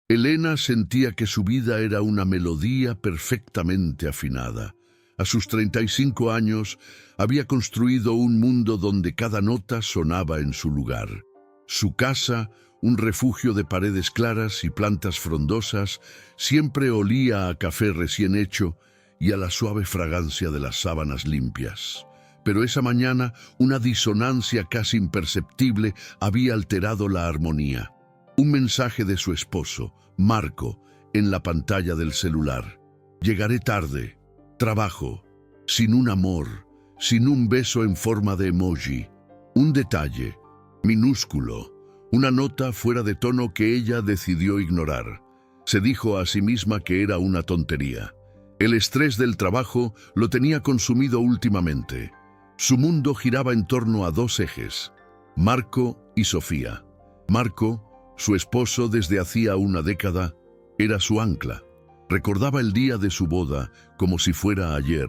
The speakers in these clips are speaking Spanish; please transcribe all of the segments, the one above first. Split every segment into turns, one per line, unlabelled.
Elena sentía que su vida era una melodía perfectamente afinada. A sus 35 años había construido un mundo donde cada nota sonaba en su lugar. Su casa, un refugio de paredes claras y plantas frondosas, siempre olía a café recién hecho y a la suave fragancia de las sábanas limpias. Pero esa mañana una disonancia casi imperceptible había alterado la armonía. Un mensaje de su esposo, Marco, en la pantalla del celular. Llegaré tarde. Trabajo. Sin un amor. Sin un beso en forma de emoji. Un detalle. Minúsculo. Una nota fuera de tono que ella decidió ignorar. Se dijo a sí misma que era una tontería. El estrés del trabajo lo tenía consumido últimamente. Su mundo giraba en torno a dos ejes. Marco y Sofía. Marco, su esposo desde hacía una década, era su ancla. Recordaba el día de su boda como si fuera ayer,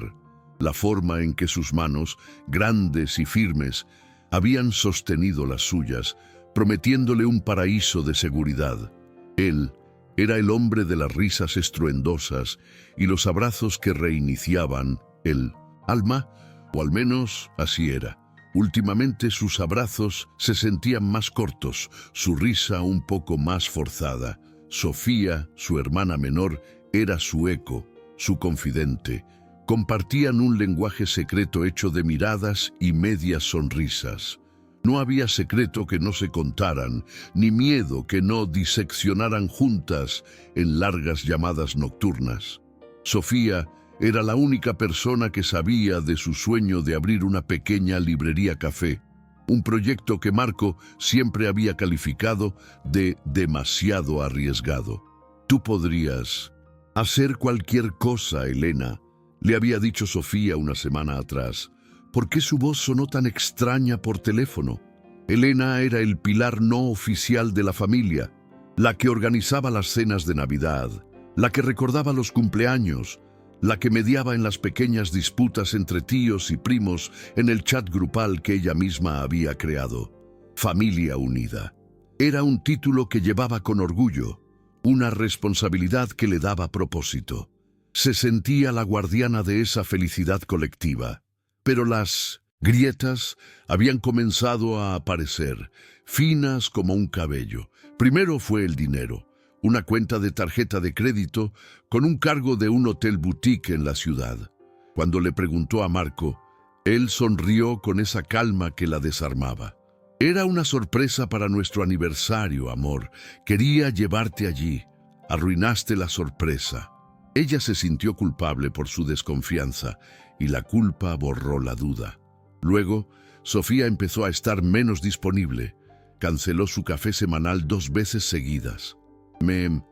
la forma en que sus manos, grandes y firmes, habían sostenido las suyas, prometiéndole un paraíso de seguridad. Él era el hombre de las risas estruendosas y los abrazos que reiniciaban el alma, o al menos así era. Últimamente sus abrazos se sentían más cortos, su risa un poco más forzada. Sofía, su hermana menor, era su eco, su confidente. Compartían un lenguaje secreto hecho de miradas y medias sonrisas. No había secreto que no se contaran, ni miedo que no diseccionaran juntas en largas llamadas nocturnas. Sofía era la única persona que sabía de su sueño de abrir una pequeña librería café, un proyecto que Marco siempre había calificado de demasiado arriesgado. Tú podrías hacer cualquier cosa, Elena, le había dicho Sofía una semana atrás. ¿Por qué su voz sonó tan extraña por teléfono? Elena era el pilar no oficial de la familia, la que organizaba las cenas de Navidad, la que recordaba los cumpleaños, la que mediaba en las pequeñas disputas entre tíos y primos en el chat grupal que ella misma había creado. Familia unida. Era un título que llevaba con orgullo, una responsabilidad que le daba propósito. Se sentía la guardiana de esa felicidad colectiva. Pero las grietas habían comenzado a aparecer, finas como un cabello. Primero fue el dinero. Una cuenta de tarjeta de crédito con un cargo de un hotel boutique en la ciudad. Cuando le preguntó a Marco, él sonrió con esa calma que la desarmaba. Era una sorpresa para nuestro aniversario, amor. Quería llevarte allí. Arruinaste la sorpresa. Ella se sintió culpable por su desconfianza y la culpa borró la duda. Luego, Sofía empezó a estar menos disponible. Canceló su café semanal 2 veces seguidas. Me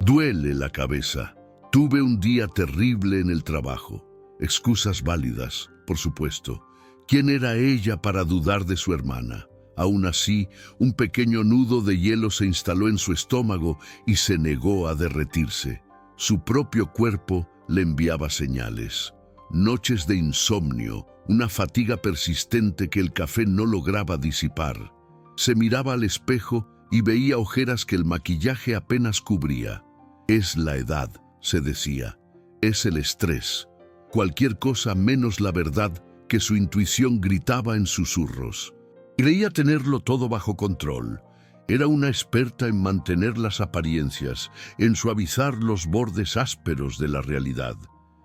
duele la cabeza. Tuve un día terrible en el trabajo. Excusas válidas, por supuesto. ¿Quién era ella para dudar de su hermana? Aún así, un pequeño nudo de hielo se instaló en su estómago y se negó a derretirse. Su propio cuerpo le enviaba señales. Noches de insomnio, una fatiga persistente que el café no lograba disipar. Se miraba al espejo y veía ojeras que el maquillaje apenas cubría. Es la edad, se decía. Es el estrés. Cualquier cosa menos la verdad que su intuición gritaba en susurros. Creía tenerlo todo bajo control. Era una experta en mantener las apariencias, en suavizar los bordes ásperos de la realidad.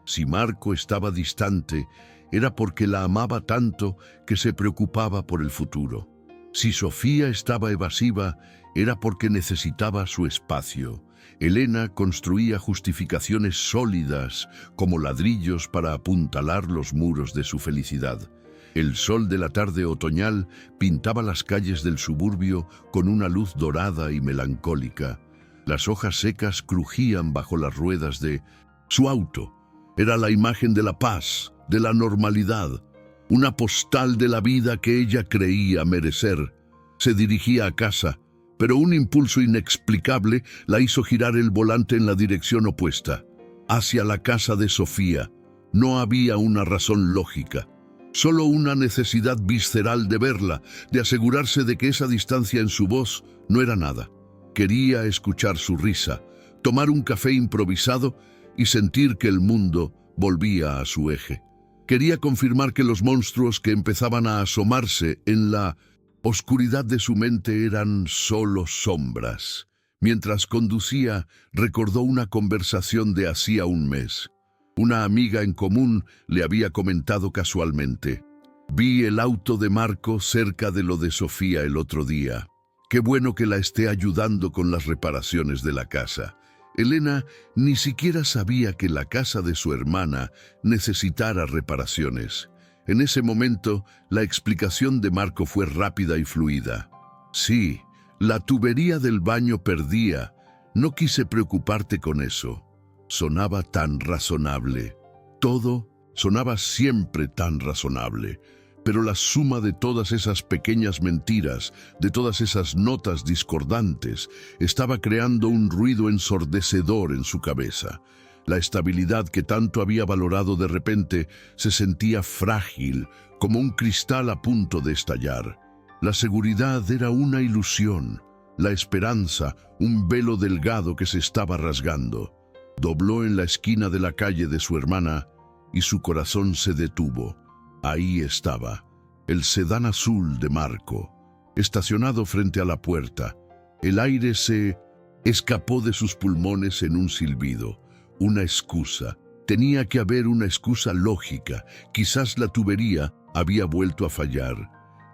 Si Marco estaba distante, era porque la amaba tanto que se preocupaba por el futuro. Si Sofía estaba evasiva, era porque necesitaba su espacio. Elena construía justificaciones sólidas como ladrillos para apuntalar los muros de su felicidad. El sol de la tarde otoñal pintaba las calles del suburbio con una luz dorada y melancólica. Las hojas secas crujían bajo las ruedas de su auto. Era la imagen de la paz, de la normalidad, una postal de la vida que ella creía merecer. Se dirigía a casa, pero un impulso inexplicable la hizo girar el volante en la dirección opuesta, hacia la casa de Sofía. No había una razón lógica, solo una necesidad visceral de verla, de asegurarse de que esa distancia en su voz no era nada. Quería escuchar su risa, tomar un café improvisado y sentir que el mundo volvía a su eje. Quería confirmar que los monstruos que empezaban a asomarse en la oscuridad de su mente eran solo sombras. Mientras conducía, recordó una conversación de hacía un mes. Una amiga en común le había comentado casualmente: «Vi el auto de Marco cerca de lo de Sofía el otro día. Qué bueno que la esté ayudando con las reparaciones de la casa». Elena ni siquiera sabía que la casa de su hermana necesitara reparaciones. En ese momento, la explicación de Marco fue rápida y fluida. «Sí, la tubería del baño perdía. No quise preocuparte con eso». Sonaba tan razonable. Todo sonaba siempre tan razonable. Pero la suma de todas esas pequeñas mentiras, de todas esas notas discordantes, estaba creando un ruido ensordecedor en su cabeza. La estabilidad que tanto había valorado de repente se sentía frágil, como un cristal a punto de estallar. La seguridad era una ilusión, la esperanza un velo delgado que se estaba rasgando. Dobló en la esquina de la calle de su hermana y su corazón se detuvo. Ahí estaba, el sedán azul de Marco, estacionado frente a la puerta. El aire se escapó de sus pulmones en un silbido. Una excusa. Tenía que haber una excusa lógica. Quizás la tubería había vuelto a fallar.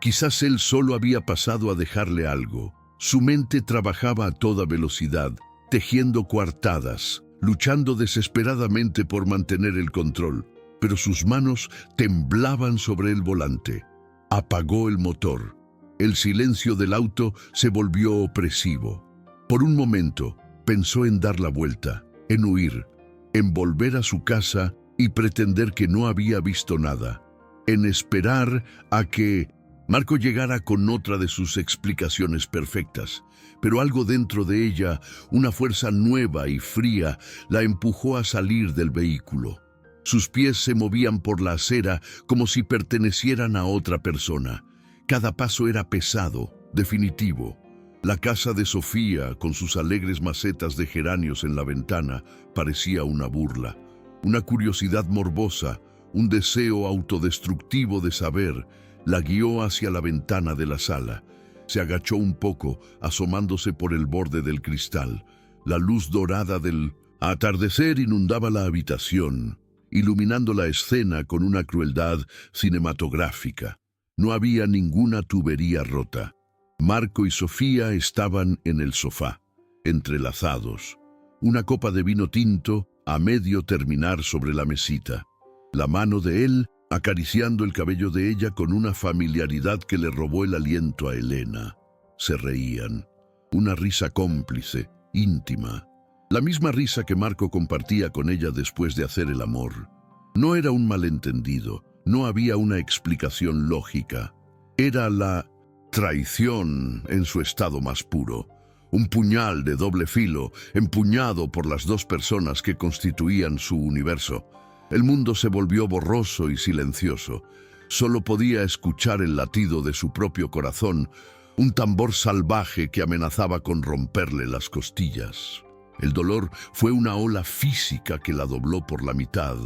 Quizás él solo había pasado a dejarle algo. Su mente trabajaba a toda velocidad, tejiendo coartadas, luchando desesperadamente por mantener el control. Pero sus manos temblaban sobre el volante. Apagó el motor. El silencio del auto se volvió opresivo. Por un momento, pensó en dar la vuelta, en huir, en volver a su casa y pretender que no había visto nada, en esperar a que Marco llegara con otra de sus explicaciones perfectas. Pero algo dentro de ella, una fuerza nueva y fría, la empujó a salir del vehículo. Sus pies se movían por la acera como si pertenecieran a otra persona. Cada paso era pesado, definitivo. La casa de Sofía, con sus alegres macetas de geranios en la ventana, parecía una burla. Una curiosidad morbosa, un deseo autodestructivo de saber, la guió hacia la ventana de la sala. Se agachó un poco, asomándose por el borde del cristal. La luz dorada del atardecer inundaba la habitación, iluminando la escena con una crueldad cinematográfica. No había ninguna tubería rota. Marco y Sofía estaban en el sofá, entrelazados. Una copa de vino tinto a medio terminar sobre la mesita. La mano de él acariciando el cabello de ella con una familiaridad que le robó el aliento a Elena. Se reían. Una risa cómplice, íntima. La misma risa que Marco compartía con ella después de hacer el amor. No era un malentendido, no había una explicación lógica. Era la traición en su estado más puro. Un puñal de doble filo, empuñado por las dos personas que constituían su universo. El mundo se volvió borroso y silencioso. Solo podía escuchar el latido de su propio corazón, un tambor salvaje que amenazaba con romperle las costillas. El dolor fue una ola física que la dobló por la mitad,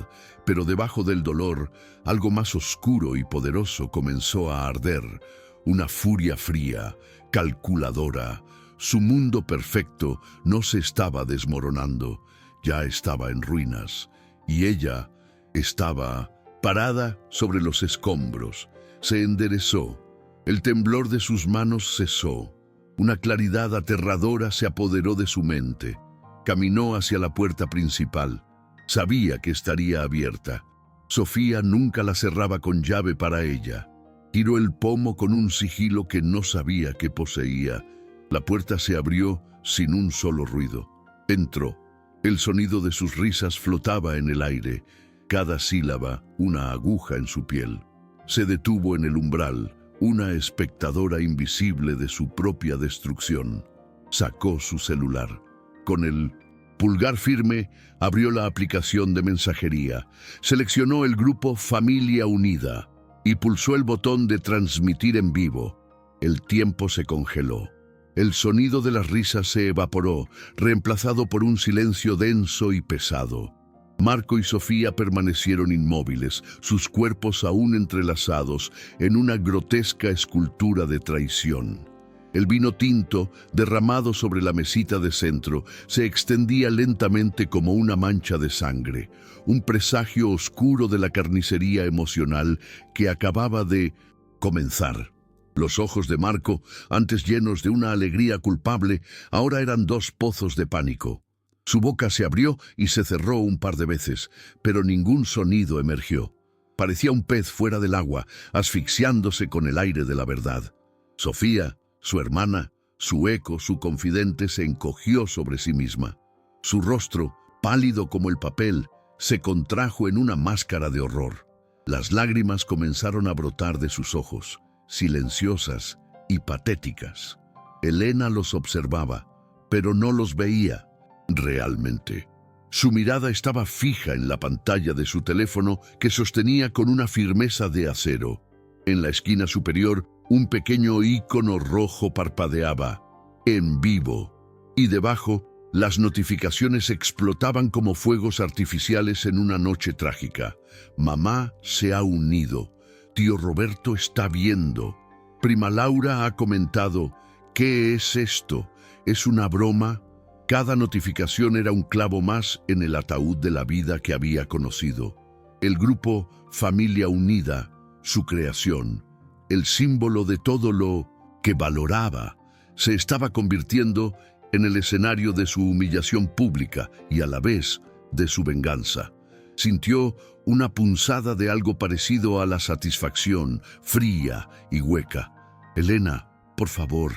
pero debajo del dolor, algo más oscuro y poderoso comenzó a arder, una furia fría, calculadora. Su mundo perfecto no se estaba desmoronando, ya estaba en ruinas, y ella estaba parada sobre los escombros. Se enderezó, el temblor de sus manos cesó, una claridad aterradora se apoderó de su mente. Caminó hacia la puerta principal. Sabía que estaría abierta. Sofía nunca la cerraba con llave para ella. Giró el pomo con un sigilo que no sabía que poseía. La puerta se abrió sin un solo ruido. Entró. El sonido de sus risas flotaba en el aire. Cada sílaba, una aguja en su piel. Se detuvo en el umbral, una espectadora invisible de su propia destrucción. Sacó su celular. Con el pulgar firme, abrió la aplicación de mensajería, seleccionó el grupo Familia Unida y pulsó el botón de transmitir en vivo. El tiempo se congeló. El sonido de las risas se evaporó, reemplazado por un silencio denso y pesado. Marco y Sofía permanecieron inmóviles, sus cuerpos aún entrelazados en una grotesca escultura de traición. El vino tinto, derramado sobre la mesita de centro, se extendía lentamente como una mancha de sangre, un presagio oscuro de la carnicería emocional que acababa de comenzar. Los ojos de Marco, antes llenos de una alegría culpable, ahora eran dos pozos de pánico. Su boca se abrió y se cerró un par de veces, pero ningún sonido emergió. Parecía un pez fuera del agua, asfixiándose con el aire de la verdad. Sofía, su hermana, su eco, su confidente, se encogió sobre sí misma. Su rostro, pálido como el papel, se contrajo en una máscara de horror. Las lágrimas comenzaron a brotar de sus ojos, silenciosas y patéticas. Elena los observaba, pero no los veía realmente. Su mirada estaba fija en la pantalla de su teléfono que sostenía con una firmeza de acero. En la esquina superior, un pequeño ícono rojo parpadeaba, en vivo, y debajo, las notificaciones explotaban como fuegos artificiales en una noche trágica. Mamá se ha unido. Tío Roberto está viendo. Prima Laura ha comentado, ¿qué es esto? ¿Es una broma? Cada notificación era un clavo más en el ataúd de la vida que había conocido. El grupo Familia Unida, su creación, el símbolo de todo lo que valoraba, se estaba convirtiendo en el escenario de su humillación pública y a la vez de su venganza. Sintió una punzada de algo parecido a la satisfacción, fría y hueca. «Elena, por favor».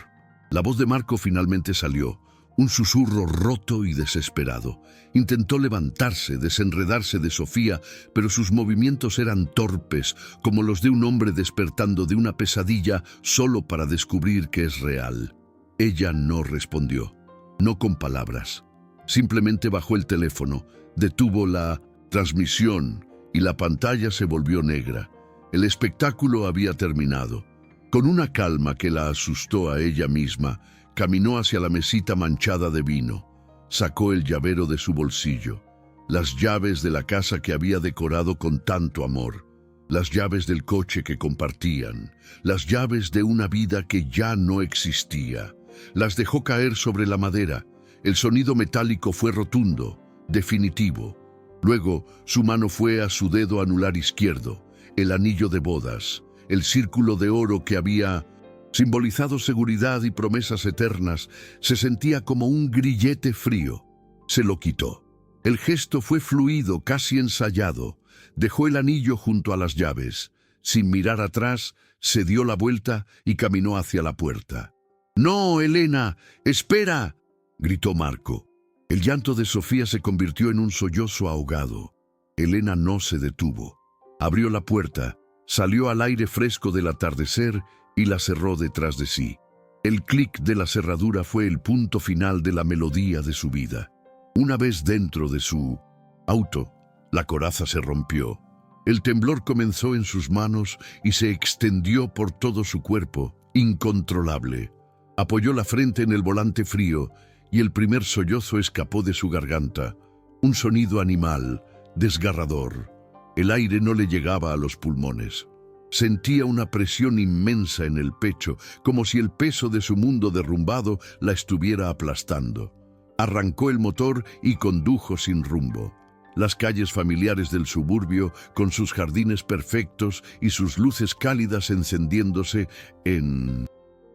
La voz de Marco finalmente salió, un susurro roto y desesperado. Intentó levantarse, desenredarse de Sofía, pero sus movimientos eran torpes, como los de un hombre despertando de una pesadilla solo para descubrir que es real. Ella no respondió, no con palabras. Simplemente bajó el teléfono, detuvo la transmisión y la pantalla se volvió negra. El espectáculo había terminado. Con una calma que la asustó a ella misma, caminó hacia la mesita manchada de vino. Sacó el llavero de su bolsillo, las llaves de la casa que había decorado con tanto amor, las llaves del coche que compartían, las llaves de una vida que ya no existía. Las dejó caer sobre la madera. El sonido metálico fue rotundo, definitivo. Luego, su mano fue a su dedo anular izquierdo, el anillo de bodas, el círculo de oro que había simbolizado seguridad y promesas eternas, se sentía como un grillete frío. Se lo quitó. El gesto fue fluido, casi ensayado. Dejó el anillo junto a las llaves. Sin mirar atrás, se dio la vuelta y caminó hacia la puerta. «¡No, Elena! ¡Espera!», gritó Marco. El llanto de Sofía se convirtió en un sollozo ahogado. Elena no se detuvo. Abrió la puerta, salió al aire fresco del atardecer y la cerró detrás de sí. El clic de la cerradura fue el punto final de la melodía de su vida. Una vez dentro de su auto, la coraza se rompió. El temblor comenzó en sus manos y se extendió por todo su cuerpo, incontrolable. Apoyó la frente en el volante frío y el primer sollozo escapó de su garganta. Un sonido animal, desgarrador. El aire no le llegaba a los pulmones. Sentía una presión inmensa en el pecho, como si el peso de su mundo derrumbado la estuviera aplastando. Arrancó el motor y condujo sin rumbo. Las calles familiares del suburbio, con sus jardines perfectos y sus luces cálidas encendiéndose en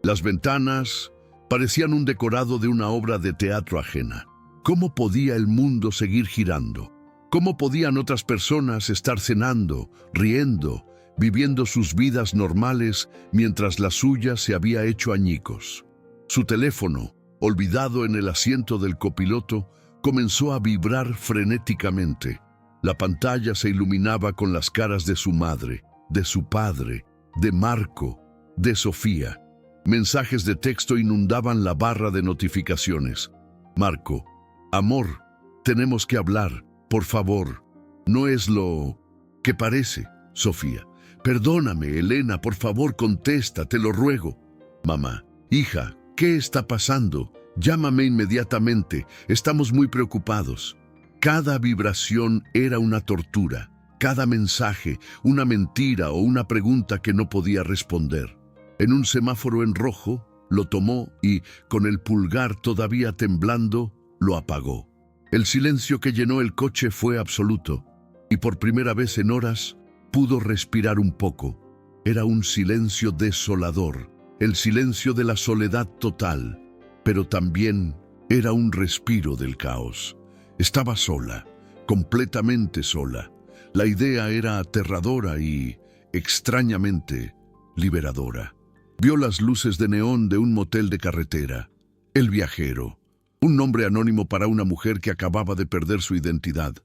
las ventanas, parecían un decorado de una obra de teatro ajena. ¿Cómo podía el mundo seguir girando? ¿Cómo podían otras personas estar cenando, riendo, viviendo sus vidas normales mientras la suya se había hecho añicos? Su teléfono, olvidado en el asiento del copiloto, comenzó a vibrar frenéticamente. La pantalla se iluminaba con las caras de su madre, de su padre, de Marco, de Sofía. Mensajes de texto inundaban la barra de notificaciones. Marco: «Amor, tenemos que hablar, por favor. No es lo que parece». Sofía: «Perdóname, Elena, por favor, contesta, te lo ruego». Mamá: «Hija, ¿Qué está pasando? Llámame inmediatamente. Estamos muy preocupados. Cada vibración era una tortura. Cada mensaje, una mentira o una pregunta que no podía responder. En un semáforo en rojo, lo tomó y, con el pulgar todavía temblando, lo apagó. El silencio que llenó el coche fue absoluto, y por primera vez en horas pudo respirar un poco. Era un silencio desolador, el silencio de la soledad total, pero también era un respiro del caos. Estaba sola, completamente sola. La idea era aterradora y, extrañamente, liberadora. Vio las luces de neón de un motel de carretera. El viajero, un nombre anónimo para una mujer que acababa de perder su identidad.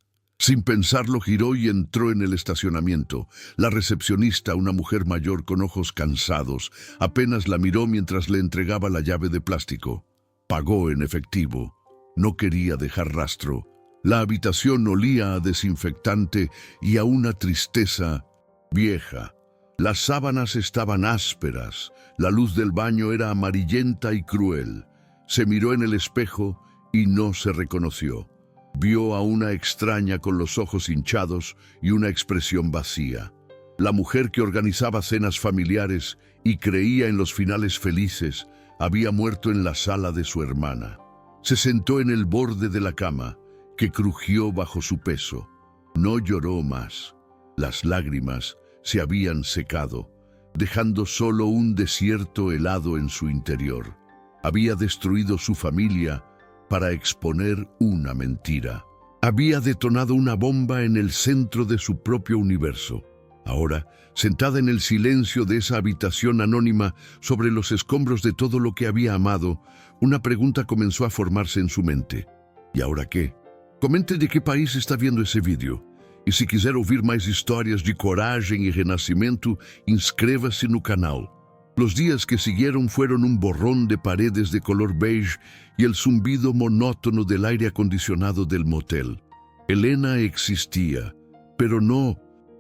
Sin pensarlo, giró y entró en el estacionamiento. La recepcionista, una mujer mayor con ojos cansados, apenas la miró mientras le entregaba la llave de plástico. Pagó en efectivo. No quería dejar rastro. La habitación olía a desinfectante y a una tristeza vieja. Las sábanas estaban ásperas, la luz del baño era amarillenta y cruel. Se miró en el espejo y no se reconoció. Vio a una extraña con los ojos hinchados y una expresión vacía. La mujer que organizaba cenas familiares y creía en los finales felices había muerto en la sala de su hermana. Se sentó en el borde de la cama, que crujió bajo su peso. No lloró más. Las lágrimas se habían secado, dejando solo un desierto helado en su interior. Había destruido su familia para exponer una mentira. Había detonado una bomba en el centro de su propio universo. Ahora, sentada en el silencio de esa habitación anónima, sobre los escombros de todo lo que había amado, una pregunta comenzó a formarse en su mente. ¿Y ahora qué? Comente de qué país está viendo ese vídeo. E se quiser ouvir mais histórias de coragem e renascimento, inscreva-se no canal. Los días que siguieron fueron un borrón de paredes de color beige y el zumbido monótono del aire acondicionado del motel. Elena existía, pero no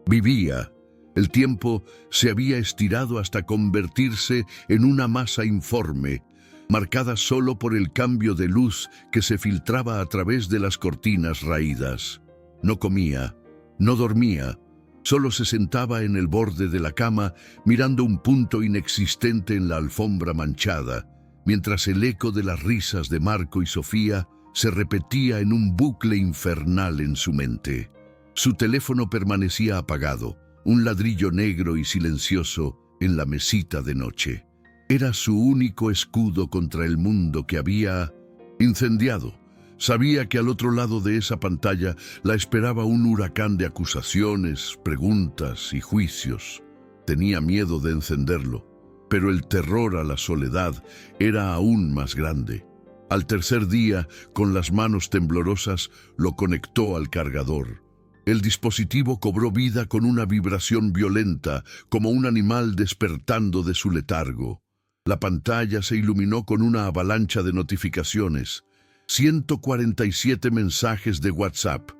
vivía. El tiempo se había estirado hasta convertirse en una masa informe, marcada solo por el cambio de luz que se filtraba a través de las cortinas raídas. No comía, no dormía, solo se sentaba en el borde de la cama mirando un punto inexistente en la alfombra manchada, mientras el eco de las risas de Marco y Sofía se repetía en un bucle infernal en su mente. Su teléfono permanecía apagado, un ladrillo negro y silencioso en la mesita de noche. Era su único escudo contra el mundo que había incendiado. Sabía que al otro lado de esa pantalla la esperaba un huracán de acusaciones, preguntas y juicios. Tenía miedo de encenderlo, pero el terror a la soledad era aún más grande. Al tercer día, con las manos temblorosas, lo conectó al cargador. El dispositivo cobró vida con una vibración violenta, como un animal despertando de su letargo. La pantalla se iluminó con una avalancha de notificaciones. 147 mensajes de WhatsApp,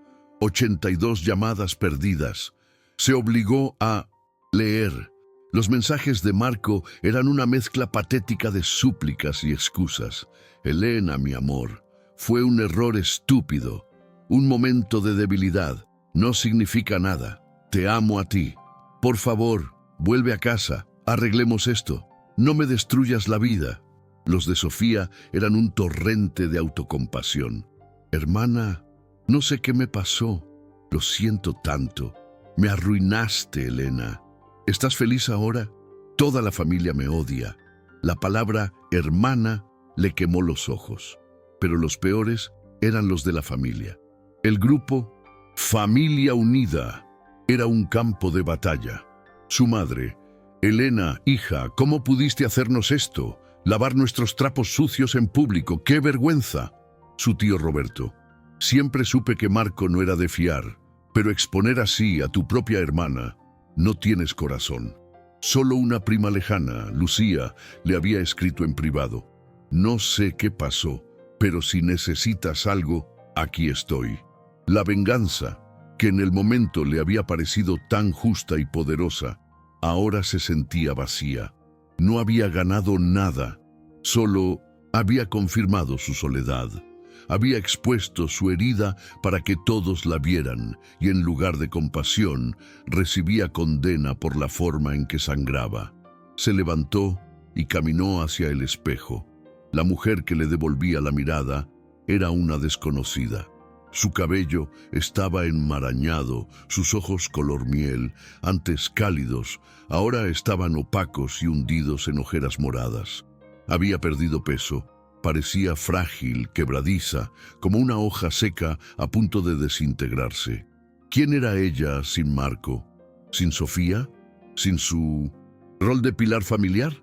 82 llamadas perdidas. Se obligó a leer. Los mensajes de Marco eran una mezcla patética de súplicas y excusas. Elena, mi amor, fue un error estúpido, un momento de debilidad. No significa nada. Te amo a ti. Por favor, vuelve a casa. Arreglemos esto. No me destruyas la vida. Los de Sofía eran un torrente de autocompasión. Hermana, no sé qué me pasó. Lo siento tanto. Me arruinaste, Elena. ¿Estás feliz ahora? Toda la familia me odia. La palabra hermana le quemó los ojos. Pero los peores eran los de la familia. El grupo Familia Unida era un campo de batalla. Su madre, Elena, hija, ¿cómo pudiste hacernos esto? Lavar nuestros trapos sucios en público, ¡qué vergüenza! Su tío Roberto, siempre supe que Marco no era de fiar, pero exponer así a tu propia hermana, no tienes corazón. Solo una prima lejana, Lucía, le había escrito en privado. No sé qué pasó, pero si necesitas algo, aquí estoy. La venganza, que en el momento le había parecido tan justa y poderosa, ahora se sentía vacía. No había ganado nada, Solo había confirmado su soledad. Había expuesto su herida para que todos la vieran y en lugar de compasión recibía condena por la forma en que sangraba. Se levantó y caminó hacia el espejo. La mujer que le devolvía la mirada era una desconocida. Su cabello estaba enmarañado, sus ojos color miel, antes cálidos, ahora estaban opacos y hundidos en ojeras moradas. Había perdido peso, parecía frágil, quebradiza, como una hoja seca a punto de desintegrarse. ¿Quién era ella sin Marco? ¿Sin Sofía? ¿Sin su rol de pilar familiar?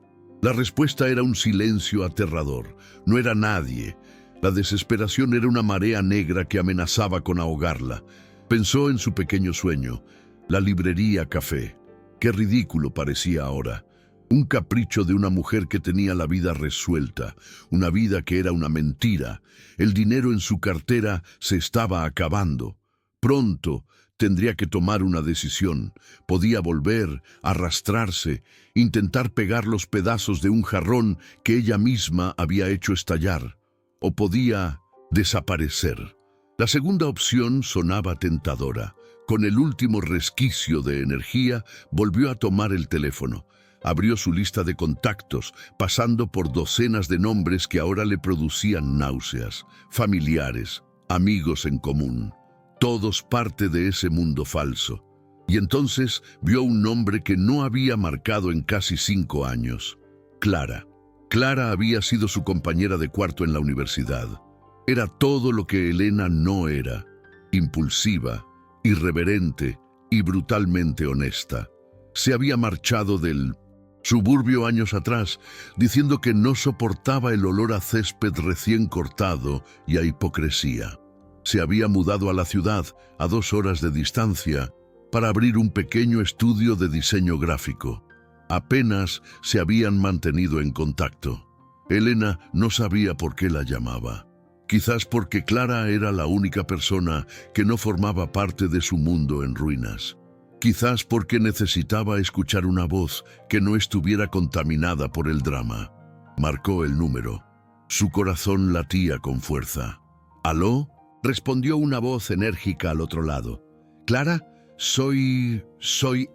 La respuesta era un silencio aterrador. No era nadie. La desesperación era una marea negra que amenazaba con ahogarla. Pensó en su pequeño sueño, la librería café. Qué ridículo parecía ahora. Un capricho de una mujer que tenía la vida resuelta, una vida que era una mentira. El dinero en su cartera se estaba acabando. Pronto tendría que tomar una decisión. Podía volver, arrastrarse, intentar pegar los pedazos de un jarrón que ella misma había hecho estallar. O podía desaparecer. La segunda opción sonaba tentadora. Con el último resquicio de energía, volvió a tomar el teléfono. Abrió su lista de contactos, pasando por docenas de nombres que ahora le producían náuseas. Familiares, amigos en común, todos parte de ese mundo falso. Y entonces vio un nombre que no había marcado en casi 5 años. Clara. Clara había sido su compañera de cuarto en la universidad. Era todo lo que Elena no era. Impulsiva, irreverente y brutalmente honesta. Se había marchado del suburbio años atrás, diciendo que no soportaba el olor a césped recién cortado y a hipocresía. Se había mudado a la ciudad, a 2 horas de distancia, para abrir un pequeño estudio de diseño gráfico. Apenas se habían mantenido en contacto. Elena no sabía por qué la llamaba. Quizás porque Clara era la única persona que no formaba parte de su mundo en ruinas. Quizás porque necesitaba escuchar una voz que no estuviera contaminada por el drama. Marcó el número. Su corazón latía con fuerza. ¿Aló? Respondió una voz enérgica al otro lado. «Clara, soy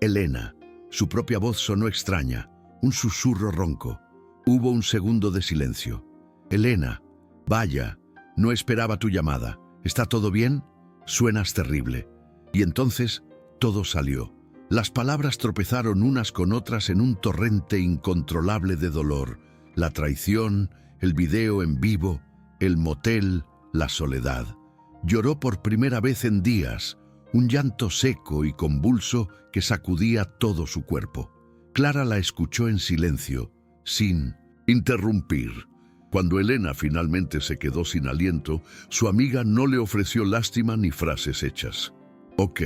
Elena». Su propia voz sonó extraña, un susurro ronco. Hubo un segundo de silencio. «Elena, vaya, no esperaba tu llamada. ¿Está todo bien? Suenas terrible». Y entonces todo salió. Las palabras tropezaron unas con otras en un torrente incontrolable de dolor. La traición, el video en vivo, el motel, la soledad. Lloró por primera vez en días, un llanto seco y convulso que sacudía todo su cuerpo. Clara la escuchó en silencio, sin interrumpir. Cuando Elena finalmente se quedó sin aliento, su amiga no le ofreció lástima ni frases hechas. «Ok»,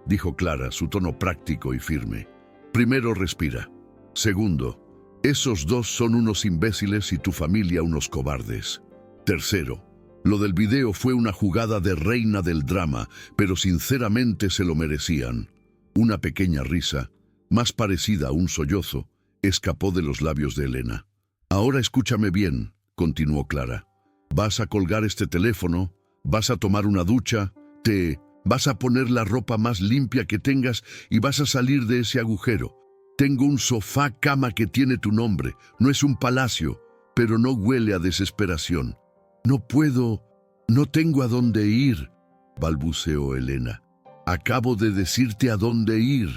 dijo Clara, su tono práctico y firme. «Primero respira. Segundo, esos dos son unos imbéciles y tu familia unos cobardes. Tercero, lo del video fue una jugada de reina del drama, pero sinceramente se lo merecían». Una pequeña risa, más parecida a un sollozo, escapó de los labios de Elena. «Ahora escúchame bien», continuó Clara. «Vas a colgar este teléfono, vas a tomar una ducha, vas a poner la ropa más limpia que tengas y vas a salir de ese agujero. Tengo un sofá cama que tiene tu nombre, no es un palacio, pero no huele a desesperación». No tengo a dónde ir», balbuceó Elena. «Acabo de decirte a dónde ir»,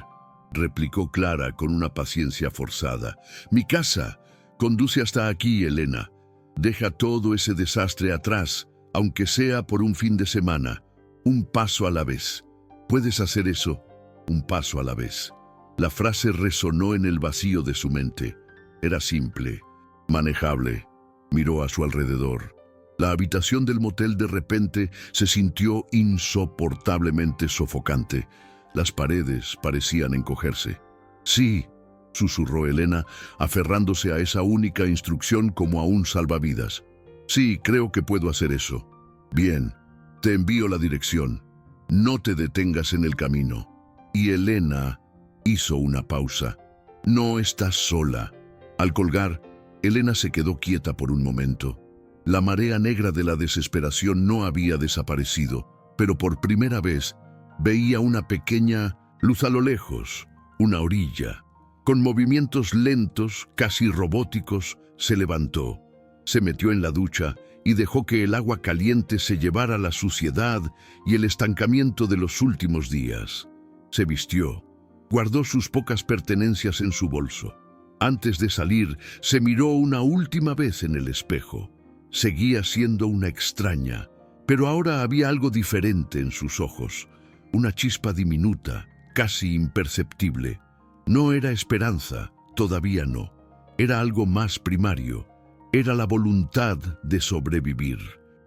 replicó Clara con una paciencia forzada. «Mi casa. Conduce hasta aquí, Elena. Deja todo ese desastre atrás, aunque sea por un fin de semana. Un paso a la vez. ¿Puedes hacer eso? Un paso a la vez». La frase resonó en el vacío de su mente. Era simple, manejable. Miró a su alrededor. La habitación del motel de repente se sintió insoportablemente sofocante. Las paredes parecían encogerse. «Sí», susurró Elena, aferrándose a esa única instrucción como a un salvavidas. «Sí, creo que puedo hacer eso». «Bien, te envío la dirección. No te detengas en el camino». Y Elena hizo una pausa. «No estás sola». Al colgar, Elena se quedó quieta por un momento. La marea negra de la desesperación no había desaparecido, pero por primera vez veía una pequeña luz a lo lejos, una orilla. Con movimientos lentos, casi robóticos, se levantó. Se metió en la ducha y dejó que el agua caliente se llevara la suciedad y el estancamiento de los últimos días. Se vistió, guardó sus pocas pertenencias en su bolso. Antes de salir, se miró una última vez en el espejo. Seguía siendo una extraña, pero ahora había algo diferente en sus ojos. Una chispa diminuta, casi imperceptible. No era esperanza, todavía no. Era algo más primario. Era la voluntad de sobrevivir.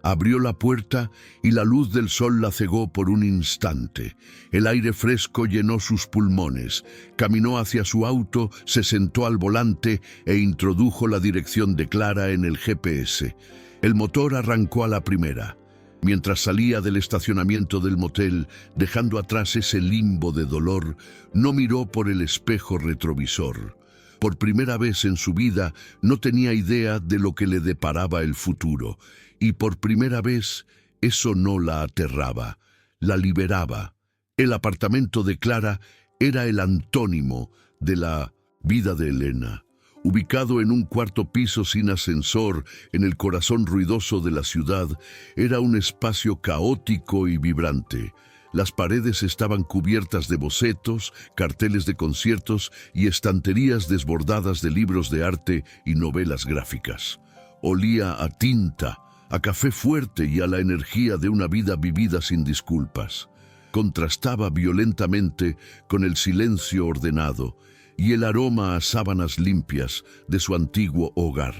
Abrió la puerta y la luz del sol la cegó por un instante. El aire fresco llenó sus pulmones. Caminó hacia su auto, se sentó al volante e introdujo la dirección de Clara en el GPS. El motor arrancó a la primera. Mientras salía del estacionamiento del motel, dejando atrás ese limbo de dolor, no miró por el espejo retrovisor. Por primera vez en su vida no tenía idea de lo que le deparaba el futuro, y por primera vez eso no la aterraba, la liberaba. El apartamento de Clara era el antónimo de la vida de Elena. Ubicado en un cuarto piso sin ascensor, en el corazón ruidoso de la ciudad, era un espacio caótico y vibrante. Las paredes estaban cubiertas de bocetos, carteles de conciertos y estanterías desbordadas de libros de arte y novelas gráficas. Olía a tinta, a café fuerte y a la energía de una vida vivida sin disculpas. Contrastaba violentamente con el silencio ordenado y el aroma a sábanas limpias de su antiguo hogar.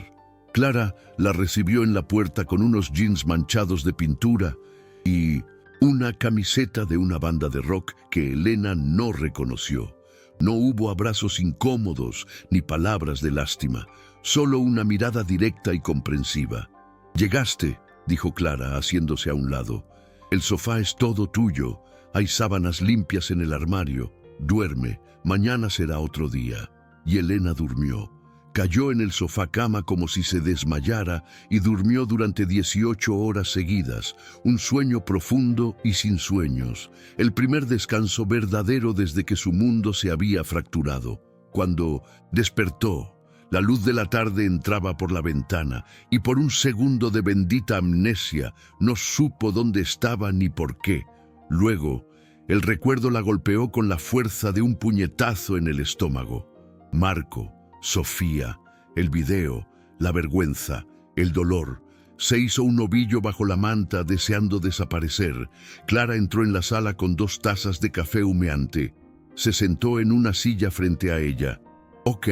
Clara la recibió en la puerta con unos jeans manchados de pintura y una camiseta de una banda de rock que Elena no reconoció. No hubo abrazos incómodos ni palabras de lástima, solo una mirada directa y comprensiva. «Llegaste», dijo Clara, haciéndose a un lado. «El sofá es todo tuyo. Hay sábanas limpias en el armario. Duerme, mañana será otro día». Y Elena durmió. Cayó en el sofá cama como si se desmayara y durmió durante 18 horas seguidas, un sueño profundo y sin sueños, el primer descanso verdadero desde que su mundo se había fracturado. Cuando despertó, la luz de la tarde entraba por la ventana y por un segundo de bendita amnesia no supo dónde estaba ni por qué. Luego, el recuerdo la golpeó con la fuerza de un puñetazo en el estómago. Marco, Sofía, el video, la vergüenza, el dolor. Se hizo un ovillo bajo la manta deseando desaparecer. Clara entró en la sala con 2 tazas de café humeante. Se sentó en una silla frente a ella. «Ok»,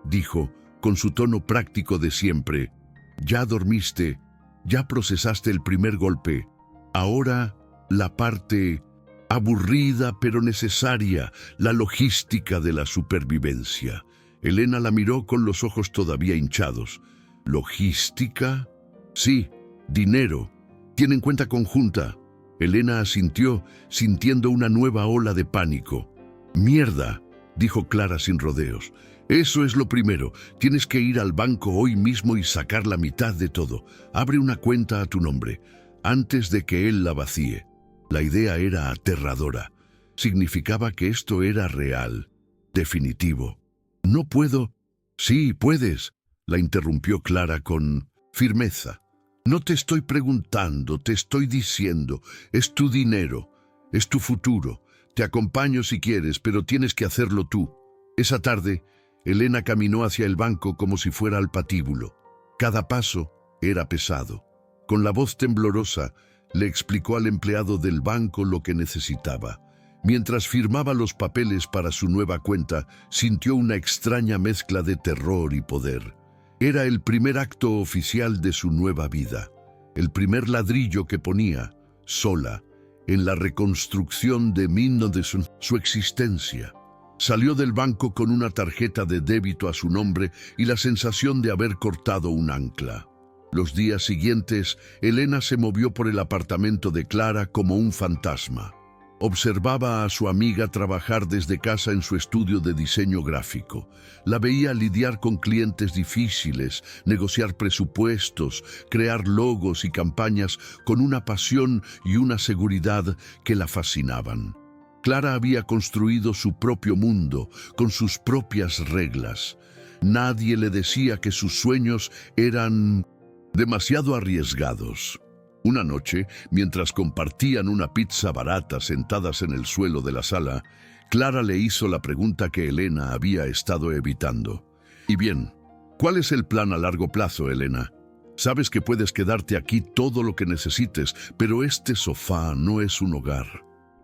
dijo, con su tono práctico de siempre. «Ya dormiste, ya procesaste el primer golpe. Ahora la parte aburrida pero necesaria, la logística de la supervivencia». Elena la miró con los ojos todavía hinchados. «¿Logística?» «Sí, dinero. Tienen cuenta conjunta». Elena asintió, sintiendo una nueva ola de pánico. «Mierda», dijo Clara sin rodeos. «Eso es lo primero. Tienes que ir al banco hoy mismo y sacar la mitad de todo. Abre una cuenta a tu nombre, antes de que él la vacíe». La idea era aterradora. Significaba que esto era real, definitivo. «No puedo». «Sí, puedes», la interrumpió Clara con firmeza. «No te estoy preguntando, te estoy diciendo. Es tu dinero, es tu futuro. Te acompaño si quieres, pero tienes que hacerlo tú». Esa tarde, Elena caminó hacia el banco como si fuera al patíbulo. Cada paso era pesado. Con la voz temblorosa, le explicó al empleado del banco lo que necesitaba. Mientras firmaba los papeles para su nueva cuenta, sintió una extraña mezcla de terror y poder. Era el primer acto oficial de su nueva vida, el primer ladrillo que ponía, sola, en la reconstrucción de su existencia. Salió del banco con una tarjeta de débito a su nombre y la sensación de haber cortado un ancla. Los días siguientes, Elena se movió por el apartamento de Clara como un fantasma. Observaba a su amiga trabajar desde casa en su estudio de diseño gráfico. La veía lidiar con clientes difíciles, negociar presupuestos, crear logos y campañas con una pasión y una seguridad que la fascinaban. Clara había construido su propio mundo, con sus propias reglas. Nadie le decía que sus sueños eran demasiado arriesgados. Una noche, mientras compartían una pizza barata sentadas en el suelo de la sala, Clara le hizo la pregunta que Elena había estado evitando. Y bien, ¿cuál es el plan a largo plazo, Elena? Sabes que puedes quedarte aquí todo lo que necesites, pero este sofá no es un hogar.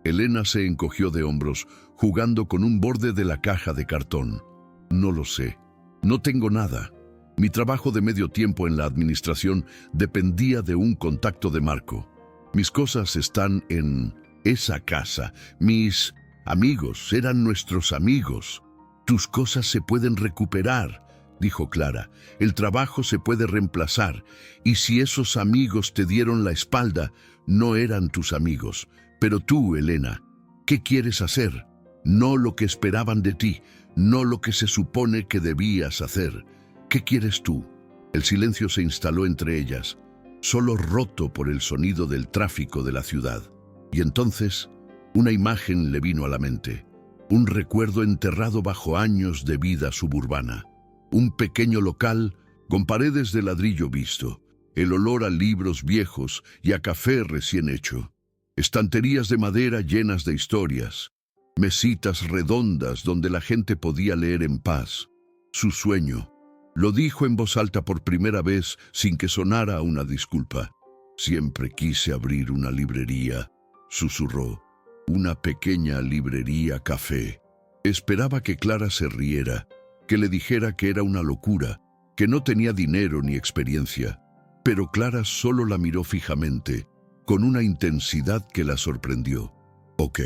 Elena se encogió de hombros, jugando con un borde de la caja de cartón. No lo sé. No tengo nada. Mi trabajo de medio tiempo en la administración dependía de un contacto de Marco. Mis cosas están en esa casa. Mis amigos eran nuestros amigos. Tus cosas se pueden recuperar, dijo Clara. El trabajo se puede reemplazar. Y si esos amigos te dieron la espalda, no eran tus amigos. Pero tú, Elena, ¿qué quieres hacer? No lo que esperaban de ti, no lo que se supone que debías hacer. ¿Qué quieres tú? El silencio se instaló entre ellas, solo roto por el sonido del tráfico de la ciudad. Y entonces, una imagen le vino a la mente, un recuerdo enterrado bajo años de vida suburbana. Un pequeño local con paredes de ladrillo visto, el olor a libros viejos y a café recién hecho. Estanterías de madera llenas de historias, mesitas redondas donde la gente podía leer en paz. Su sueño. Lo dijo en voz alta por primera vez sin que sonara una disculpa. Siempre quise abrir una librería, susurró. Una pequeña librería café. Esperaba que Clara se riera, que le dijera que era una locura, que no tenía dinero ni experiencia. Pero Clara solo la miró fijamente, con una intensidad que la sorprendió. Ok,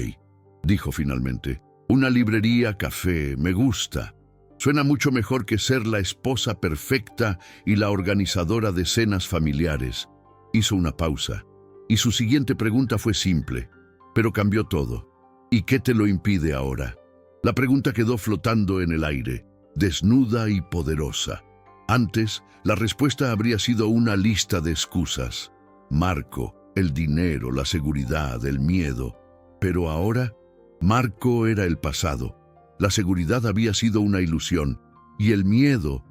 dijo finalmente. Una librería café, me gusta. Suena mucho mejor que ser la esposa perfecta y la organizadora de cenas familiares. Hizo una pausa, y su siguiente pregunta fue simple, pero cambió todo. ¿Y qué te lo impide ahora? La pregunta quedó flotando en el aire, desnuda y poderosa. Antes, la respuesta habría sido una lista de excusas. Marco, el dinero, la seguridad, el miedo. Pero ahora, Marco era el pasado. La seguridad había sido una ilusión, y el miedo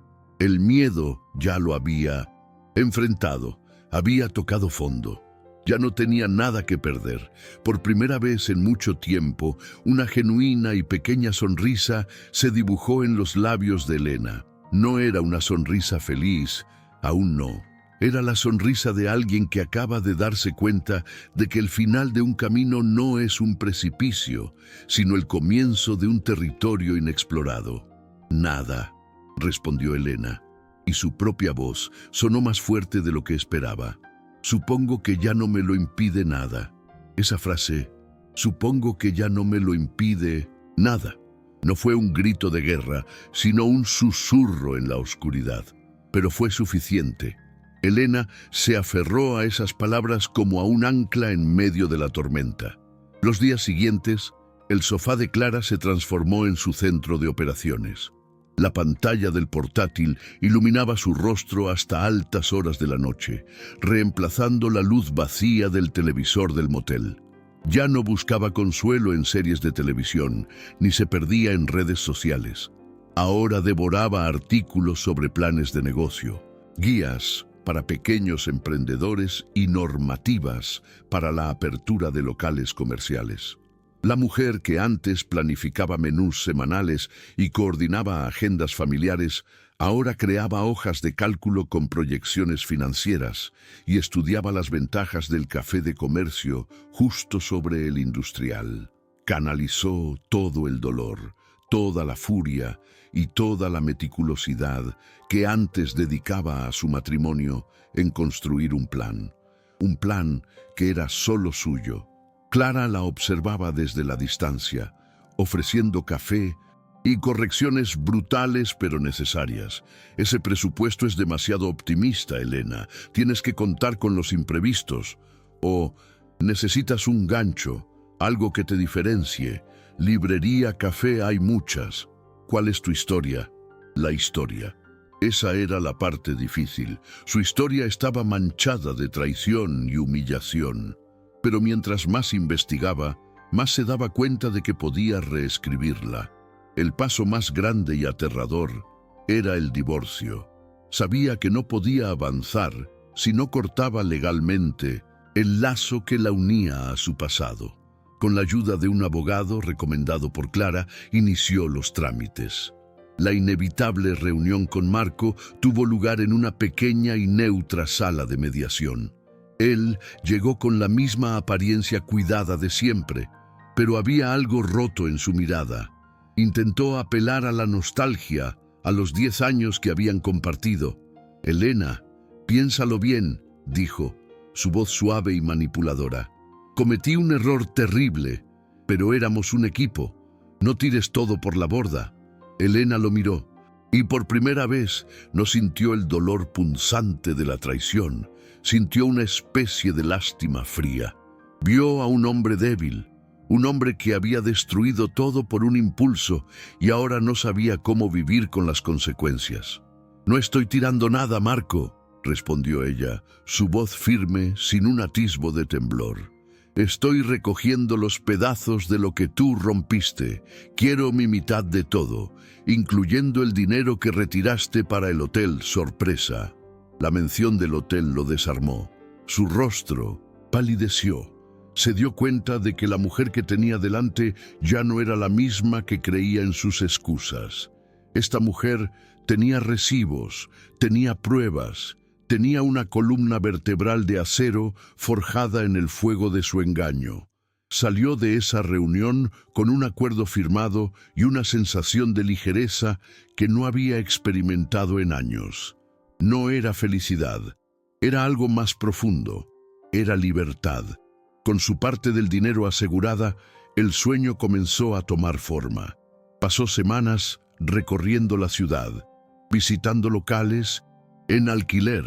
ya lo había enfrentado, había tocado fondo. Ya no tenía nada que perder. Por primera vez en mucho tiempo, una genuina y pequeña sonrisa se dibujó en los labios de Elena. No era una sonrisa feliz, aún no. Era la sonrisa de alguien que acaba de darse cuenta de que el final de un camino no es un precipicio, sino el comienzo de un territorio inexplorado. Nada, respondió Elena, y su propia voz sonó más fuerte de lo que esperaba. Supongo que ya no me lo impide nada. Esa frase, supongo que ya no me lo impide nada, no fue un grito de guerra, sino un susurro en la oscuridad. Pero fue suficiente. Elena se aferró a esas palabras como a un ancla en medio de la tormenta. Los días siguientes, el sofá de Clara se transformó en su centro de operaciones. La pantalla del portátil iluminaba su rostro hasta altas horas de la noche, reemplazando la luz vacía del televisor del motel. Ya no buscaba consuelo en series de televisión, ni se perdía en redes sociales. Ahora devoraba artículos sobre planes de negocio, guías para pequeños emprendedores y normativas para la apertura de locales comerciales. La mujer que antes planificaba menús semanales y coordinaba agendas familiares, ahora creaba hojas de cálculo con proyecciones financieras y estudiaba las ventajas del café de comercio justo sobre el industrial. Canalizó todo el dolor, toda la furia y toda la meticulosidad que antes dedicaba a su matrimonio en construir un plan que era solo suyo. Clara la observaba desde la distancia, ofreciendo café y correcciones brutales pero necesarias. Ese presupuesto es demasiado optimista, Elena. Tienes que contar con los imprevistos. O necesitas un gancho, algo que te diferencie. Librería, café, hay muchas. ¿Cuál es tu historia? La historia. Esa era la parte difícil. Su historia estaba manchada de traición y humillación. Pero mientras más investigaba, más se daba cuenta de que podía reescribirla. El paso más grande y aterrador era el divorcio. Sabía que no podía avanzar si no cortaba legalmente el lazo que la unía a su pasado. Con la ayuda de un abogado recomendado por Clara, inició los trámites. La inevitable reunión con Marco tuvo lugar en una pequeña y neutra sala de mediación. Él llegó con la misma apariencia cuidada de siempre, pero había algo roto en su mirada. Intentó apelar a la nostalgia, a los 10 años que habían compartido. «Elena, piénsalo bien», dijo, su voz suave y manipuladora. «Cometí un error terrible, pero éramos un equipo. No tires todo por la borda». Elena lo miró, y por primera vez no sintió el dolor punzante de la traición. Sintió una especie de lástima fría. Vio a un hombre débil, un hombre que había destruido todo por un impulso y ahora no sabía cómo vivir con las consecuencias. «No estoy tirando nada, Marco», respondió ella, su voz firme, sin un atisbo de temblor. «Estoy recogiendo los pedazos de lo que tú rompiste. Quiero mi mitad de todo, incluyendo el dinero que retiraste para el hotel sorpresa». La mención del hotel lo desarmó. Su rostro palideció. Se dio cuenta de que la mujer que tenía delante ya no era la misma que creía en sus excusas. Esta mujer tenía recibos, tenía pruebas, tenía una columna vertebral de acero forjada en el fuego de su engaño. Salió de esa reunión con un acuerdo firmado y una sensación de ligereza que no había experimentado en años. No era felicidad, era algo más profundo, era libertad. Con su parte del dinero asegurada, el sueño comenzó a tomar forma. Pasó semanas recorriendo la ciudad, visitando locales en alquiler.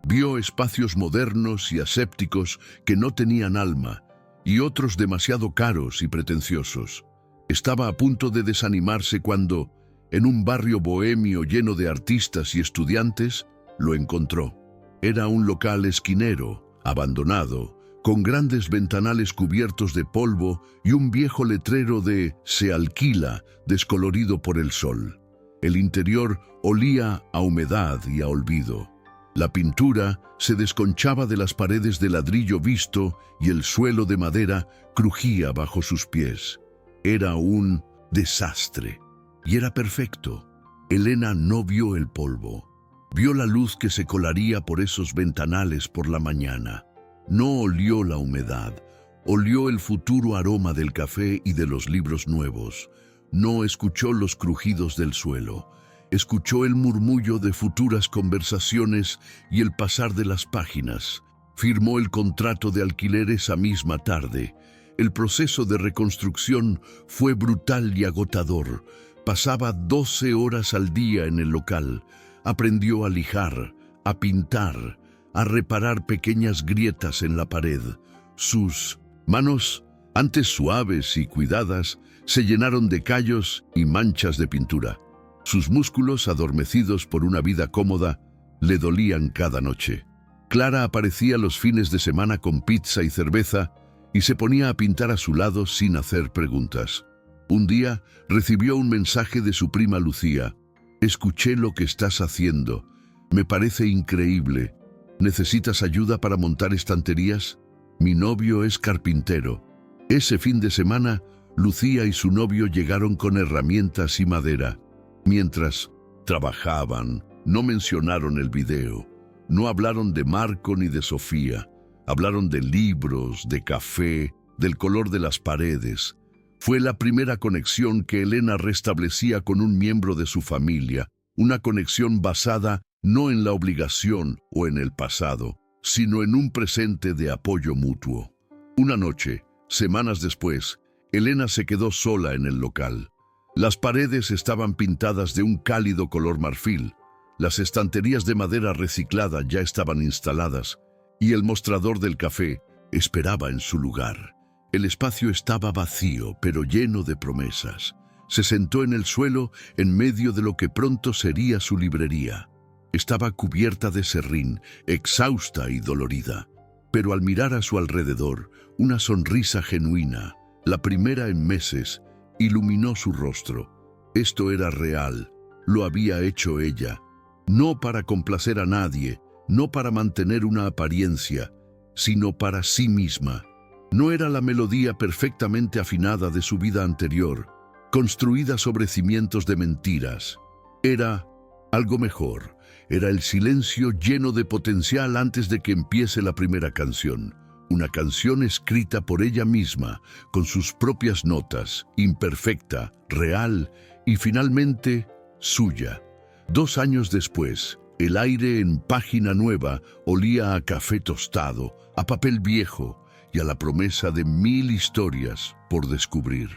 Vio espacios modernos y asépticos que no tenían alma y otros demasiado caros y pretenciosos. Estaba a punto de desanimarse cuando, en un barrio bohemio lleno de artistas y estudiantes, lo encontró. Era un local esquinero, abandonado, con grandes ventanales cubiertos de polvo y un viejo letrero de «Se alquila», descolorido por el sol. El interior olía a humedad y a olvido. La pintura se desconchaba de las paredes de ladrillo visto y el suelo de madera crujía bajo sus pies. Era un desastre. Y era perfecto. Elena no vio el polvo. Vio la luz que se colaría por esos ventanales por la mañana. No olió la humedad. Olió el futuro aroma del café y de los libros nuevos. No escuchó los crujidos del suelo. Escuchó el murmullo de futuras conversaciones y el pasar de las páginas. Firmó el contrato de alquiler esa misma tarde. El proceso de reconstrucción fue brutal y agotador. Pasaba 12 horas al día en el local. Aprendió a lijar, a pintar, a reparar pequeñas grietas en la pared. Sus manos, antes suaves y cuidadas, se llenaron de callos y manchas de pintura. Sus músculos, adormecidos por una vida cómoda, le dolían cada noche. Clara aparecía los fines de semana con pizza y cerveza y se ponía a pintar a su lado sin hacer preguntas. Un día recibió un mensaje de su prima Lucía. «Escuché lo que estás haciendo. Me parece increíble. ¿Necesitas ayuda para montar estanterías? Mi novio es carpintero». Ese fin de semana, Lucía y su novio llegaron con herramientas y madera. Mientras trabajaban, no mencionaron el video. No hablaron de Marco ni de Sofía. Hablaron de libros, de café, del color de las paredes. Fue la primera conexión que Elena restablecía con un miembro de su familia, una conexión basada no en la obligación o en el pasado, sino en un presente de apoyo mutuo. Una noche, semanas después, Elena se quedó sola en el local. Las paredes estaban pintadas de un cálido color marfil, las estanterías de madera reciclada ya estaban instaladas y el mostrador del café esperaba en su lugar. El espacio estaba vacío, pero lleno de promesas. Se sentó en el suelo en medio de lo que pronto sería su librería. Estaba cubierta de serrín, exhausta y dolorida. Pero al mirar a su alrededor, una sonrisa genuina, la primera en meses, iluminó su rostro. Esto era real, lo había hecho ella. No para complacer a nadie, no para mantener una apariencia, sino para sí misma. No era la melodía perfectamente afinada de su vida anterior, construida sobre cimientos de mentiras. Era algo mejor. Era el silencio lleno de potencial antes de que empiece la primera canción. Una canción escrita por ella misma, con sus propias notas, imperfecta, real y finalmente suya. 2 años después, el aire en Página Nueva olía a café tostado, a papel viejo y a la promesa de 1000 historias por descubrir.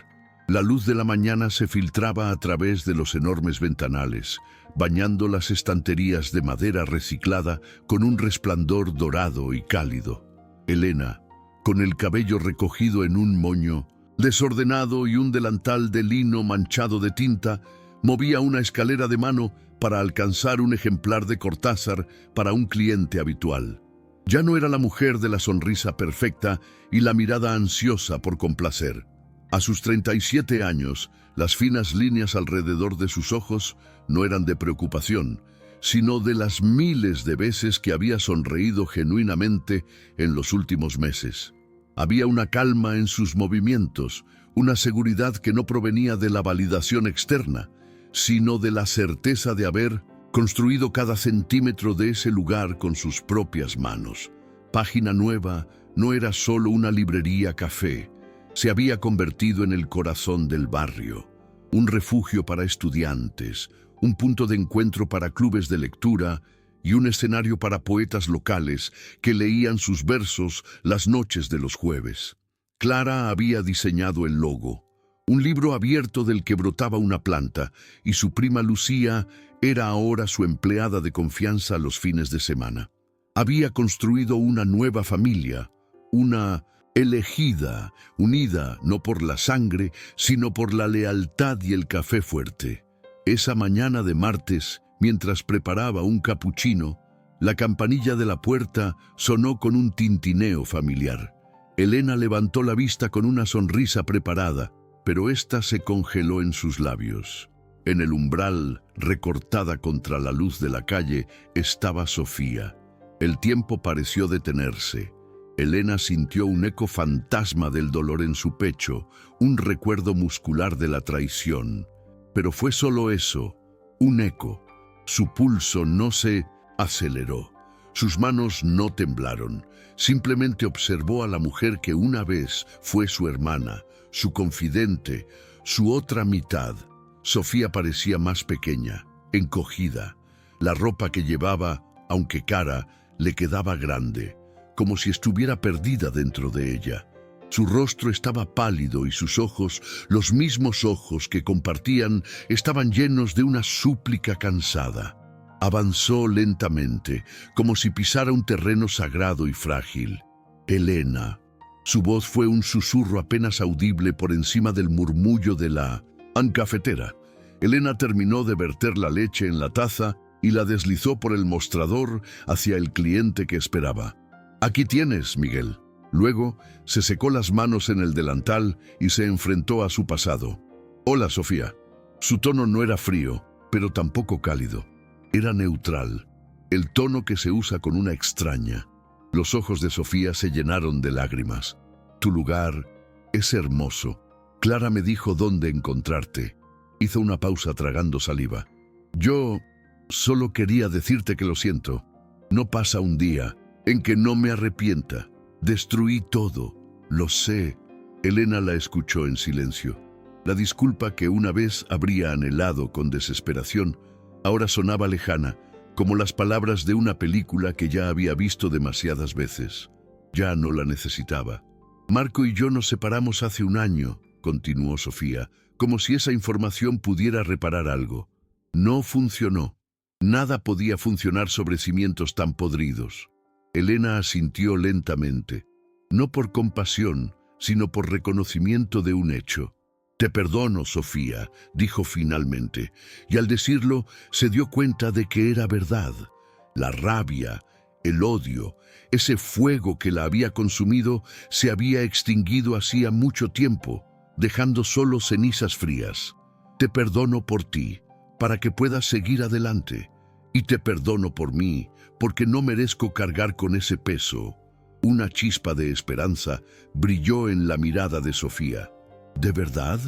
La luz de la mañana se filtraba a través de los enormes ventanales, bañando las estanterías de madera reciclada con un resplandor dorado y cálido. Elena, con el cabello recogido en un moño, desordenado y un delantal de lino manchado de tinta, movía una escalera de mano para alcanzar un ejemplar de Cortázar para un cliente habitual. Ya no era la mujer de la sonrisa perfecta y la mirada ansiosa por complacer. A sus 37 años, las finas líneas alrededor de sus ojos no eran de preocupación, sino de las miles de veces que había sonreído genuinamente en los últimos meses. Había una calma en sus movimientos, una seguridad que no provenía de la validación externa, sino de la certeza de haber construido cada centímetro de ese lugar con sus propias manos. Página Nueva no era solo una librería café, se había convertido en el corazón del barrio, un refugio para estudiantes, un punto de encuentro para clubes de lectura y un escenario para poetas locales que leían sus versos las noches de los jueves. Clara había diseñado el logo, un libro abierto del que brotaba una planta, y su prima Lucía era ahora su empleada de confianza los fines de semana. Había construido una nueva familia, una elegida, unida no por la sangre, sino por la lealtad y el café fuerte. Esa mañana de martes, mientras preparaba un capuchino, la campanilla de la puerta sonó con un tintineo familiar. Elena levantó la vista con una sonrisa preparada, pero ésta se congeló en sus labios. En el umbral, recortada contra la luz de la calle, estaba Sofía. El tiempo pareció detenerse. Elena sintió un eco fantasma del dolor en su pecho, un recuerdo muscular de la traición. Pero fue solo eso, un eco. Su pulso no se aceleró. Sus manos no temblaron. Simplemente observó a la mujer que una vez fue su hermana, su confidente, su otra mitad. Sofía parecía más pequeña, encogida. La ropa que llevaba, aunque cara, le quedaba grande, como si estuviera perdida dentro de ella. Su rostro estaba pálido y sus ojos, los mismos ojos que compartían, estaban llenos de una súplica cansada. Avanzó lentamente, como si pisara un terreno sagrado y frágil. Elena. Su voz fue un susurro apenas audible por encima del murmullo de la cafetera. Elena terminó de verter la leche en la taza y la deslizó por el mostrador hacia el cliente que esperaba. «Aquí tienes, Miguel». Luego se secó las manos en el delantal y se enfrentó a su pasado. «Hola, Sofía». Su tono no era frío, pero tampoco cálido. Era neutral, el tono que se usa con una extraña. Los ojos de Sofía se llenaron de lágrimas. «Tu lugar es hermoso. Clara me dijo dónde encontrarte». Hizo una pausa tragando saliva. «Yo solo quería decirte que lo siento. No pasa un día en que no me arrepienta. Destruí todo, lo sé». Elena la escuchó en silencio. La disculpa que una vez habría anhelado con desesperación, ahora sonaba lejana, como las palabras de una película que ya había visto demasiadas veces. Ya no la necesitaba. «Marco y yo nos separamos hace 1 año», continuó Sofía, como si esa información pudiera reparar algo. «No funcionó. Nada podía funcionar sobre cimientos tan podridos». Elena asintió lentamente, no por compasión, sino por reconocimiento de un hecho. «Te perdono, Sofía», dijo finalmente, y al decirlo se dio cuenta de que era verdad. La rabia, el odio, ese fuego que la había consumido se había extinguido hacía mucho tiempo, dejando solo cenizas frías. «Te perdono por ti, para que puedas seguir adelante. Y te perdono por mí, porque no merezco cargar con ese peso». Una chispa de esperanza brilló en la mirada de Sofía. «¿De verdad?»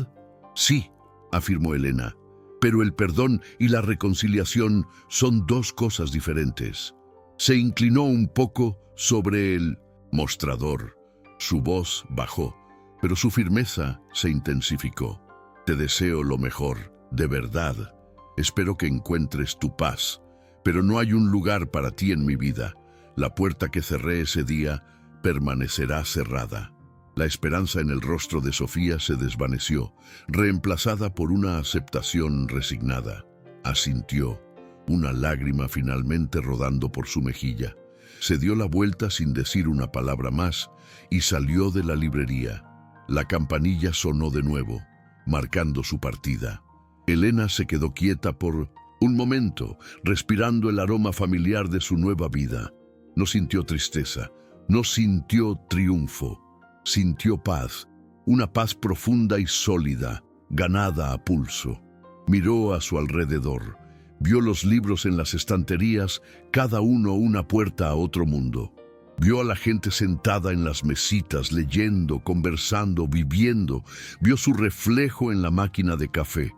«Sí», afirmó Elena, «pero el perdón y la reconciliación son dos cosas diferentes». Se inclinó un poco sobre el mostrador. Su voz bajó, pero su firmeza se intensificó. «Te deseo lo mejor, de verdad. Espero que encuentres tu paz, pero no hay un lugar para ti en mi vida. La puerta que cerré ese día permanecerá cerrada». La esperanza en el rostro de Sofía se desvaneció, reemplazada por una aceptación resignada. Asintió, una lágrima finalmente rodando por su mejilla. Se dio la vuelta sin decir una palabra más y salió de la librería. La campanilla sonó de nuevo, marcando su partida. Elena se quedó quieta por un momento, respirando el aroma familiar de su nueva vida. No sintió tristeza, no sintió triunfo. Sintió paz, una paz profunda y sólida, ganada a pulso. Miró a su alrededor, vio los libros en las estanterías, cada uno una puerta a otro mundo. Vio a la gente sentada en las mesitas, leyendo, conversando, viviendo. Vio su reflejo en la máquina de café.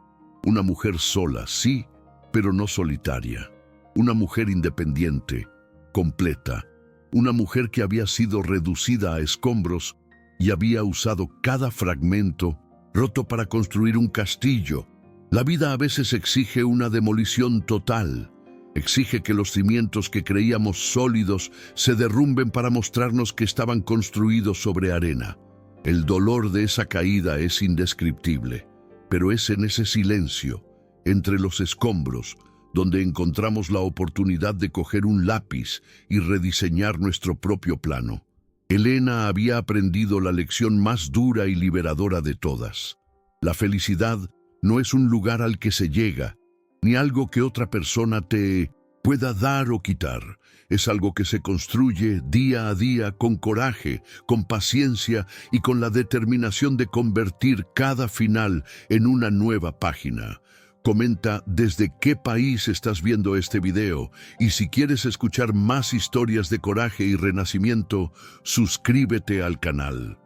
Una mujer sola, sí, pero no solitaria. Una mujer independiente, completa. Una mujer que había sido reducida a escombros y había usado cada fragmento roto para construir un castillo. La vida a veces exige una demolición total. Exige que los cimientos que creíamos sólidos se derrumben para mostrarnos que estaban construidos sobre arena. El dolor de esa caída es indescriptible, pero es en ese silencio, entre los escombros, donde encontramos la oportunidad de coger un lápiz y rediseñar nuestro propio plano. Elena había aprendido la lección más dura y liberadora de todas. La felicidad no es un lugar al que se llega, ni algo que otra persona te pueda dar o quitar. Es algo que se construye día a día con coraje, con paciencia y con la determinación de convertir cada final en una nueva página. Comenta desde qué país estás viendo este video y si quieres escuchar más historias de coraje y renacimiento, suscríbete al canal.